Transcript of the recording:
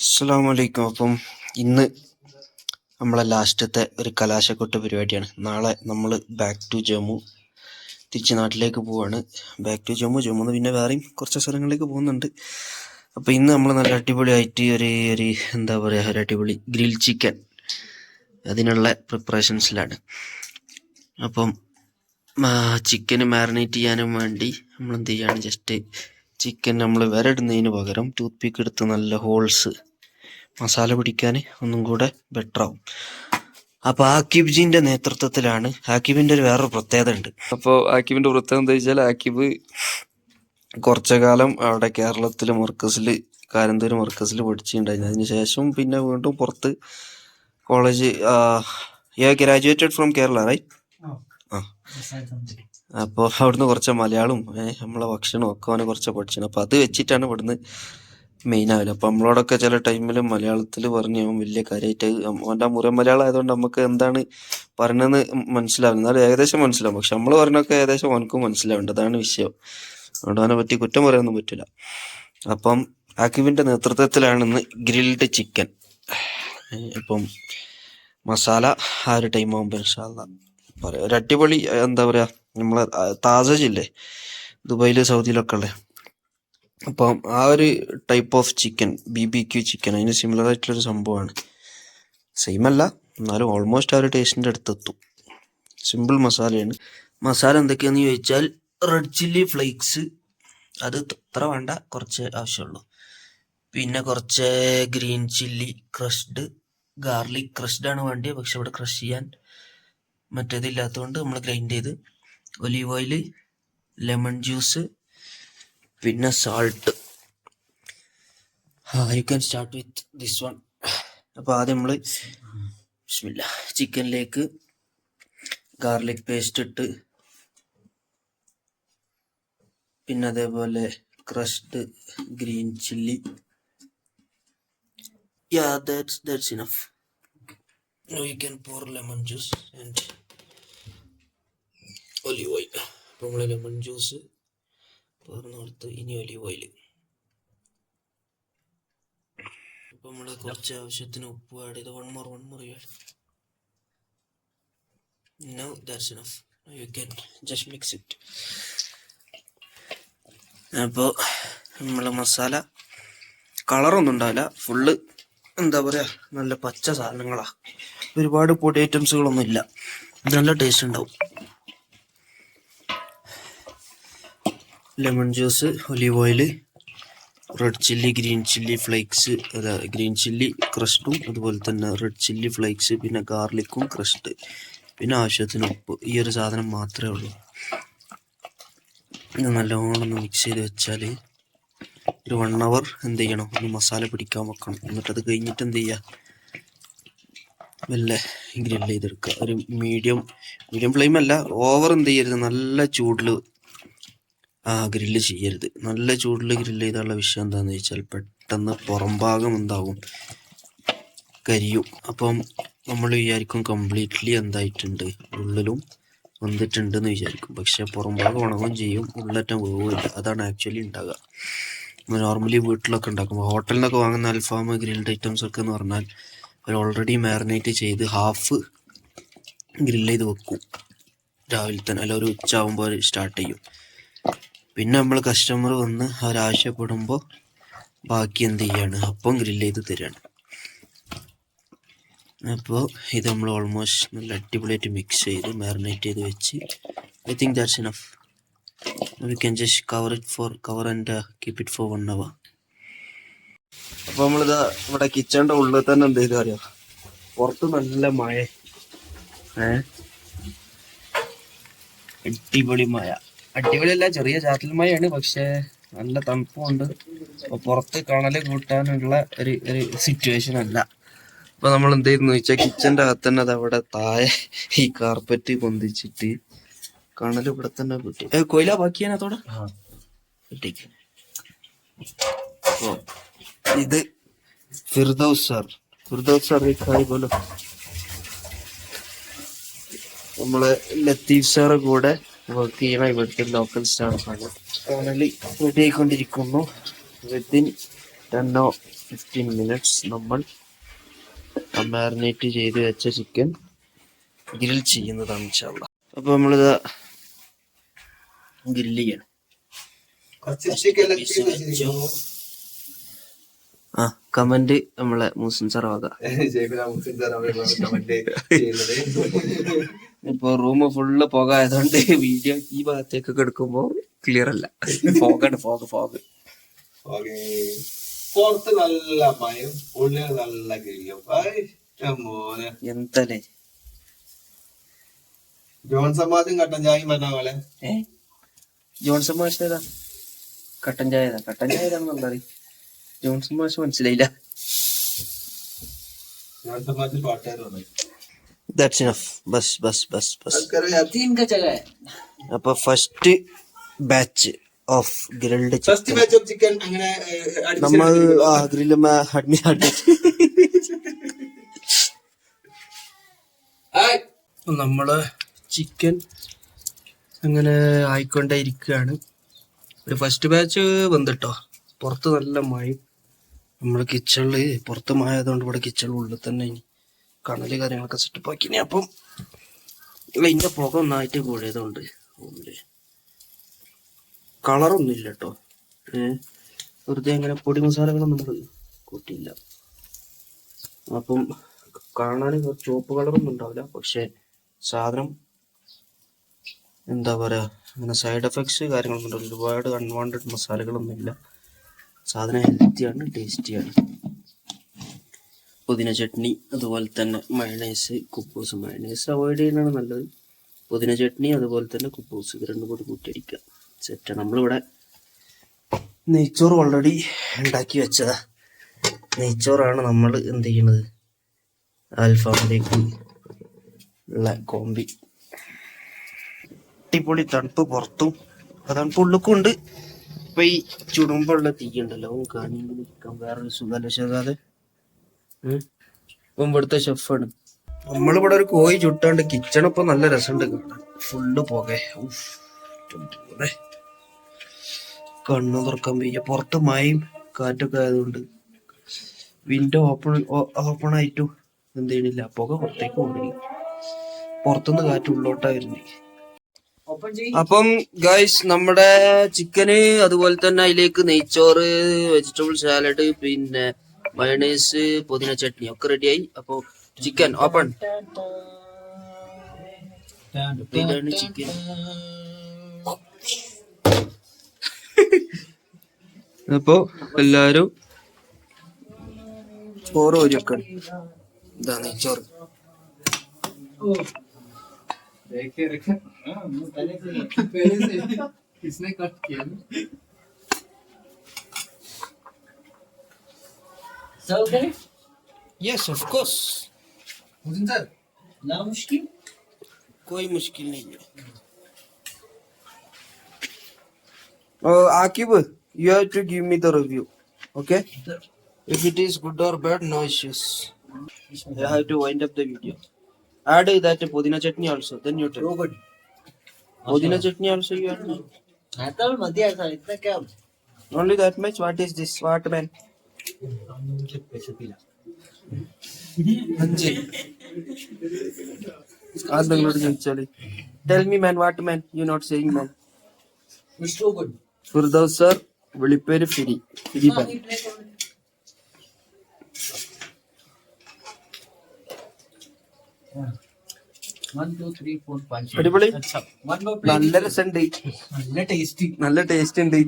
അസ്സലാമു അലൈക്കും. അപ്പം ഇന്ന് നമ്മളെ ലാസ്റ്റത്തെ ഒരു കലാശക്കൊട്ട് പരിപാടിയാണ്. നാളെ നമ്മൾ ബാക്ക് ടു ജമ്മു തിരിച്ച് നാട്ടിലേക്ക് പോവാണ്. ബാക്ക് ടു ജമ്മുന്ന് പിന്നെ വേറെയും കുറച്ച് സ്ഥലങ്ങളിലേക്ക് പോകുന്നുണ്ട്. അപ്പോൾ ഇന്ന് നമ്മൾ നല്ല അടിപൊളിയായിട്ട് ഒരു എന്താ പറയുക, ഒരു അടിപൊളി ഗ്രിൽ ചിക്കൻ അതിനുള്ള പ്രിപ്പറേഷൻസിലാണ്. അപ്പം ചിക്കന് മാരിനേറ്റ് ചെയ്യാനും വേണ്ടി നമ്മൾ എന്ത് ചെയ്യാണ്, ജസ്റ്റ് ചിക്കൻ നമ്മൾ വിരടുന്നതിന് പകരം ടൂത്ത് പിക്ക് എടുത്ത് നല്ല ഹോൾസ് മസാല പിടിക്കാൻ ഒന്നും കൂടെ ബെറ്റർ ആവും. അപ്പോൾ ആക്കിബ്ജിന്റെ നേതൃത്വത്തിലാണ്. ആക്കിബിന്റെ ഒരു വേറൊരു പ്രത്യേകത ഉണ്ട്. അപ്പോൾ ആക്കിബിന്റെ പ്രത്യേകത എന്താ വെച്ചാൽ, ആക്കിബ് കുറച്ചു കാലം അവിടെ കേരളത്തിൽ മർക്കസിൽ, കാരന്തൂർ മർക്കസിൽ പഠിച്ചിട്ടുണ്ടായിരുന്നു. അതിന് ശേഷം പിന്നെ വീണ്ടും പുറത്ത് college, graduated from Kerala right. അപ്പോൾ അവിടുന്ന് കുറച്ച് മലയാളം നമ്മളെ ഭക്ഷണം ഒക്കെ അവനെ കുറച്ച് പഠിച്ചു. അപ്പോൾ അത് വെച്ചിട്ടാണ് ഇവിടുന്ന് മെയിൻ ആവില്ല. അപ്പം നമ്മളോടൊക്കെ ചില ടൈമിൽ മലയാളത്തിൽ പറഞ്ഞ് അവൻ വലിയ കാര്യമായിട്ട്, അവൻ്റെ മുറ മലയാളം ആയതുകൊണ്ട് നമുക്ക് എന്താണ് പറയണമെന്ന് മനസ്സിലാവും. എന്നാലും ഏകദേശം മനസ്സിലാവും. പക്ഷെ നമ്മൾ പറഞ്ഞൊക്കെ ഏകദേശം അവനക്കും മനസ്സിലാവുന്നുണ്ട്. അതാണ് വിഷയം. അതുകൊണ്ട് അവനെ പറ്റി കുറ്റം പറയാനൊന്നും പറ്റില്ല. അപ്പം ആക്കിബിന്റെ നേതൃത്വത്തിലാണ് ഇന്ന് ഗ്രിൽഡ് ചിക്കൻ. ഇപ്പം മസാല ആ ഒരു ടൈം ആകുമ്പോൾ ഇൻഷാ അല്ലാ പറയാം. ഒരു അടിപൊളി എന്താ പറയുക, നമ്മളെ താസജില്ലേ ദുബായിൽ സൗദിയിലൊക്കെ ഉള്ളത്, അപ്പം ആ ഒരു type of chicken, BBQ chicken, അതിന് സിമിലർ ആയിട്ടുള്ളൊരു സംഭവമാണ്. സെയിം അല്ല, എന്നാലും ഓൾമോസ്റ്റ് ആ ഒരു ടേസ്റ്റിൻ്റെ അടുത്തെത്തും. സിമ്പിൾ മസാലയാണ്. മസാല എന്തൊക്കെയാണെന്ന് ചോദിച്ചാൽ, റെഡ് ചില്ലി ഫ്ലേക്സ്, അത് ഇത്ര വേണ്ട, കുറച്ച് ആവശ്യമുള്ളൂ. പിന്നെ കുറച്ച് green chilli crushed, garlic crushed ആണ് വേണ്ടത്. പക്ഷെ ഇവിടെ ക്രഷ് ചെയ്യാൻ മറ്റേതില്ലാത്തതുകൊണ്ട് നമ്മൾ ഗ്രൈൻഡ് ചെയ്ത്, ഒലീവ് ഓയിൽ, ലെമൺ ജ്യൂസ്, പിന്നെ salt. You can start with this one. അപ്പോൾ ആദ്യം നമ്മൾ ബിസ്മില്ലാ ചിക്കനിലേക്ക് ഗാർലിക് പേസ്റ്റ് ഇട്ട്, പിന്നെ അതേപോലെ crushed green chilli. that's enough. Now you can pour lemon juice and olive oil. അപ്പോൾ നമ്മൾ ലെമൺ ജ്യൂസ് പറഞ്ഞ് കൊടുത്ത് ഇനി ഒലിവ് ഓയിൽ. അപ്പോൾ നമ്മൾ കുറച്ച് ആവശ്യത്തിന് ഉപ്പ് ആഡ് ചെയ്ത് one more now that's enough. Now you can just mix it. അപ്പോൾ നമ്മൾ മസാല കളറൊന്നും ഉണ്ടാവില്ല, ഫുള്ള് എന്താ പറയുക, നല്ല പച്ച സാധനങ്ങളാണ്. ഒരുപാട് പൊടി ഐറ്റംസുകളൊന്നും ഇല്ല. നല്ല ടേസ്റ്റ് ഉണ്ടാവും. Lemon juice, olive oil, red chilli, green chilli flakes, green chilli ക്രഷ്ഡും അതുപോലെ തന്നെ റെഡ് ചില്ലി ഫ്ലേക്സ്, പിന്നെ ഗാർലിക്കും ക്രഷ്ഡ്, പിന്നെ ആവശ്യത്തിന് ഉപ്പ്. ഈ ഒരു സാധനം മാത്രമേ ഉള്ളൂ. ഇത് നല്ലോണം ഒന്ന് മിക്സ് ചെയ്ത് വെച്ചാൽ ഒരു 1 hour എന്ത് ചെയ്യണം, ഒന്ന് മസാല പിടിക്കാൻ വെക്കണം. എന്നിട്ടത് കഴിഞ്ഞിട്ട് എന്ത് ചെയ്യുക, മെല്ലെ ഗ്രില്ല് ചെയ്തെടുക്കുക. ഒരു മീഡിയം ഫ്ലെയിം അല്ല, ഓവർ എന്ത് ചെയ്യരുത്, നല്ല ചൂടിൽ ഗ്രില്ല് ചെയ്യരുത്. നല്ല ചൂടിൽ ഗ്രില്ല് ചെയ്താലുള്ള വിഷയം എന്താണെന്ന് വെച്ചാൽ, പെട്ടെന്ന് പുറം ഭാഗം എന്താകും, കരിയും. അപ്പം നമ്മൾ വിചാരിക്കും കംപ്ലീറ്റ്ലി എന്തായിട്ടുണ്ട്, ഉള്ളിലും വന്നിട്ടുണ്ടെന്ന് വിചാരിക്കും. പക്ഷെ പുറം ഭാഗം ഉണങ്ങുകയും ചെയ്യും, ഉള്ളറ്റം വേവില്ല. അതാണ് ആക്ച്വലി ഉണ്ടാകുക. നോർമലി വീട്ടിലൊക്കെ ഉണ്ടാക്കുമ്പോൾ, ഹോട്ടലിൽ നിന്നൊക്കെ വാങ്ങുന്ന അൽഫാം, ഗ്രിൽഡ് ഐറ്റംസ് ഒക്കെ എന്ന് പറഞ്ഞാൽ അവർ ഓൾറെഡി മാരിനേറ്റ് ചെയ്ത് ഹാഫ് ഗ്രില്ല് ചെയ്ത് വെക്കും രാവിലെ തന്നെ, അല്ല ഒരു ഉച്ച ആകുമ്പോൾ സ്റ്റാർട്ട് ചെയ്യും. പിന്നെ നമ്മൾ കസ്റ്റമർ വന്ന് അവരാവശ്യപ്പെടുമ്പോൾ ബാക്കി എന്ത് ചെയ്യാണ്, അപ്പം ഗ്രില്ല് ചെയ്ത് തരികയാണ്. അപ്പോൾ ഇത് നമ്മൾ ഓൾമോസ്റ്റ് നല്ല അടിപൊളിയായിട്ട് മിക്സ് ചെയ്ത് മാരിനേറ്റ് ചെയ്ത് വെച്ച്, I think that's enough. We can just cover and keep it for 1 hour. അപ്പോൾ നമ്മളിതാ ഇവിടെ കിച്ചണിൻ്റെ ഉള്ളിൽ തന്നെ എന്ത് ചെയ്ത് അറിയാം, പുറത്ത് നല്ല മഴ, അടിപൊളി മഴ. അടിപൊളിയല്ല, ചെറിയ ചാറ്റൽ മഴയാണ്, പക്ഷേ നല്ല തണുപ്പുണ്ട്. അപ്പോൾ പുറത്ത് കണൽ കൂട്ടാനുള്ള ഒരു സിറ്റുവേഷൻ അല്ല. അപ്പോൾ നമ്മൾ എന്ത് ചെയ്യുന്നു വെച്ചാൽ, കിച്ചൻ്റെ അകത്ത് തന്നെ അതവിടെ താഴെ ഈ കാർപ്പറ്റ് പൊന്തിച്ചിട്ട് കണൽ ഇവിടെ തന്നെ കിട്ടി. കൊയില ബാക്കിയാനത്തോടെ കിട്ടിക്ക്. അപ്പോൾ ഇത് ഫിർദൗസ് സാർ ഹായ് പോലോ. നമ്മളെ ലത്തീഫ് സാറ് കൂടെ വർക്ക് ചെയ്യണ ഇവിടുത്തെ ലോക്കൽ സ്റ്റാഫാണ്. കണൽ റെഡി ആയിക്കൊണ്ടിരിക്കുന്നു. വിത്തിൻ 10 or 15 minutes നമ്മൾ മാരിനേറ്റ് ചെയ്ത് വെച്ച ചിക്കൻ ഗ്രിൽ ചെയ്യുന്നതാണ് ഇൻഷാല്ലാ. അപ്പൊ നമ്മളിത് ഗ്രില്ല് ചെയ്യണം. ആ കമന്റ് നമ്മളെ മുസ്ലിം സർവാക. ഇപ്പൊ റൂം ഫുള്ള് പോകായതുകൊണ്ട് വീഡിയോ ഈ ഭാഗത്തേക്കൊക്കെ എടുക്കുമ്പോ ക്ലിയർ അല്ല. ഫോഗാണ്, ഫോഗ്. പുറത്ത് നല്ല മയം, ഉള്ളിൽ നല്ല ഗ്രില്ലും. എന്തല്ലേ ജോൺസൺ മാഷും കട്ടൻ ചായയും പറഞ്ഞ പോലെ. ജോൺസൺ മാഷ് ഏതാ? കട്ടൻ ചായ ഏതാണെന്ന് പറയും. ജോൺസൺ മാഷ് മനസ്സിലായില്ല. ജോൺസൺ മാഷ് പാട്ടുകാരാണ്. That's enough. ബസ്. അപ്പൊ first batch of grilled chicken അങ്ങനെ നമ്മൾ ഗ്രില്ല് നമ്മള് ചിക്കൻ അങ്ങനെ ആയിക്കൊണ്ടേ ഇരിക്കുകയാണ്. ഒരു ഫസ്റ്റ് ബാച്ച് വന്നിട്ടോ. പുറത്ത് നല്ല മഴയും നമ്മള് കിച്ചണില് പുറത്ത് മഴ ആയതുകൊണ്ട് ഇവിടെ കിച്ചണിൽ ഉള്ളിൽ തന്നെ കണല് കാര്യങ്ങളൊക്കെ സെറ്റപ്പ് ആക്കിനി. അപ്പം ഇതിന്റെ പുക ഒന്നായിട്ട് കൂടിയതുകൊണ്ട് റൂമില് കളറൊന്നും ഇല്ല കേട്ടോ. വെറുതെ അങ്ങനെ പൊടി മസാലകളൊന്നും നമ്മൾ കൂട്ടിയില്ല. അപ്പം കാണാൻ ചുവപ്പ് കളറൊന്നും ഉണ്ടാവില്ല, പക്ഷെ സാധനം എന്താ പറയാ, അങ്ങനെ സൈഡ് എഫക്ട്സ് കാര്യങ്ങളൊന്നും ഉണ്ടാവില്ല. ഒരുപാട് അൺവാണ്ടഡ് മസാലകളൊന്നും ഇല്ല. സാധനം ഹെൽത്തിയാണ്, ടേസ്റ്റിയാണ്. പുതിന ചട്നി, അതുപോലെ തന്നെ മയണൈസ്, കുബൂസ്. മയണൈസ് അവോയ്ഡ് ചെയ്യുന്നതാണ് നല്ലത്. പുതിന ചട്നി അതുപോലെ തന്നെ കുബൂസ്, ഇത് രണ്ടും കൂടി കൂട്ടിയടിക്കുക. സെറ്റാണ്. നമ്മളിവിടെ നെയ്ച്ചോറ് ഓൾറെഡി ഉണ്ടാക്കി വെച്ചതാ. നെയ്ച്ചോറാണ് നമ്മൾ എന്ത് ചെയ്യണത്, അൽഫാമിലേക്ക് ഉള്ള കോമ്പി. അടിപൊളി തണുപ്പ് പുറത്തും തണുപ്പ് ഉള്ളിക്കും ഉണ്ട്. ഇപ്പൊ ഈ ചുടുമ്പുള്ള തീ ഉണ്ടല്ലോ, കാണിക്കാൻ വേറൊരു സുഖമല്ല. പക്ഷെ ഇപ്പം ഇവിടുത്തെ ഷെഫാണ്. നമ്മളിവിടെ ഒരു കോഴി ചുട്ടാണ്ട് കിച്ചൺ ഇപ്പൊ നല്ല രസമുണ്ട് കാണാൻ. ഫുള്ള് പോകെ കണ്ണു തുറക്കാൻ വയ്യ. പുറത്ത് മഴയും കാറ്റൊക്കെ ആയതുകൊണ്ട് വിൻഡോ ഓപ്പൺ ആയിട്ടും എന്ത് ചെയ്യണില്ല, പുക പുറത്തേക്ക് കൊണ്ടില്ല. പുറത്തുനിന്ന് കാറ്റ് ഉള്ളോട്ടായിരുന്നു. അപ്പം ഗൈസ്, നമ്മുടെ ചിക്കന് അതുപോലെ തന്നെ അതിലേക്ക് നെയ്ച്ചോറ്, വെജിറ്റബിൾ സാലഡ്, പിന്നെ മയണൈസ്, പുതിന ചട്നി ഒക്കെ റെഡിയായി. അപ്പൊ ചിക്കൻ ഓപ്പൺ. ഇതാണ് ചിക്കൻ. അപ്പൊ എല്ലാരും ചോറ് ഒരുക്കാൻ. ഇതാ നെയ്ച്ചോറ്. Yes, of course. कोई मुश्किल नहीं है. Akib, you have to give me the review, okay? If it is good or bad, no issues. I have to wind up the video. Add that pudina chutney also, then you tell. Good. Pudina chutney also you add. Only that much. What is this? What man? Tell me man, what man? You not saying man. Firdaus sir, Viliperi Firi. Firi ban. 1 2 3 4 5 അടിപൊളി. अच्छा 1 നല്ല രസമുണ്ട്, നല്ല tasty നല്ല taste ഉണ്ട്.